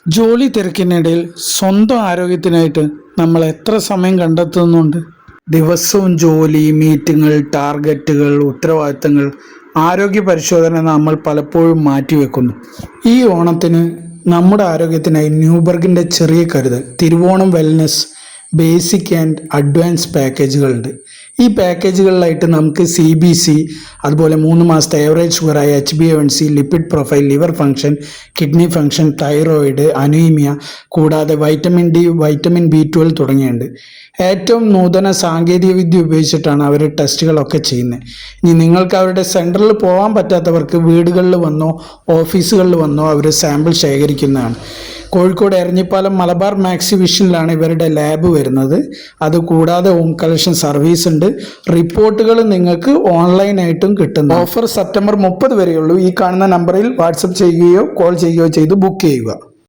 ജോലി തിരക്കിനിടയിൽ സ്വന്തം ആരോഗ്യത്തിനായിട്ട് നമ്മൾ എത്ര സമയം കണ്ടെത്തുന്നുണ്ട്? ദിവസവും ജോലി, മീറ്റിങ്ങുകൾ, ടാർഗറ്റുകൾ, ഉത്തരവാദിത്തങ്ങൾ, ആരോഗ്യ പരിശോധന നമ്മൾ പലപ്പോഴും മാറ്റിവെക്കുന്നു. ഈ ഓണത്തിന് നമ്മുടെ ആരോഗ്യത്തിനായി ന്യൂബർഗിൻ്റെ ചെറിയ കരുതൽ Thiruvonam wellness basic and advance പാക്കേജുകളുണ്ട്. ഈ പാക്കേജുകളിലായിട്ട് നമുക്ക് CBC, അതുപോലെ 3 മാസത്തെ ആവറേജ് ഷുഗറായ HbA1c, lipid profile, liver function, kidney function, thyroid, anaemia, കൂടാതെ വൈറ്റമിൻ D, വൈറ്റമിൻ B12 തുടങ്ങിയുണ്ട്. ഏറ്റവും നൂതന സാങ്കേതിക വിദ്യ ഉപയോഗിച്ചിട്ടാണ് അവർ ടെസ്റ്റുകളൊക്കെ ചെയ്യുന്നത്. ഇനി നിങ്ങൾക്ക് അവരുടെ സെൻറ്ററിൽ പോകാൻ പറ്റാത്തവർക്ക് വീടുകളിൽ വന്നോ ഓഫീസുകളിൽ വന്നോ അവർ സാമ്പിൾ ശേഖരിക്കുന്നതാണ്. കോഴിക്കോട് എരഞ്ഞിപ്പാലം മലബാർ മാക്സി വിഷനിലാണ് ഇവരുടെ ലാബ് വരുന്നത്. അതുകൂടാതെ ഹോം കളക്ഷൻ സർവീസ് ഉണ്ട്. റിപ്പോർട്ടുകൾ നിങ്ങൾക്ക് ഓൺലൈനായിട്ടും കിട്ടുന്നു. Offer September 30 വരെയുള്ളൂ. ഈ കാണുന്ന നമ്പറിൽ വാട്സപ്പ് ചെയ്യുകയോ കോൾ ചെയ്യുകയോ ചെയ്ത് ബുക്ക് ചെയ്യുക.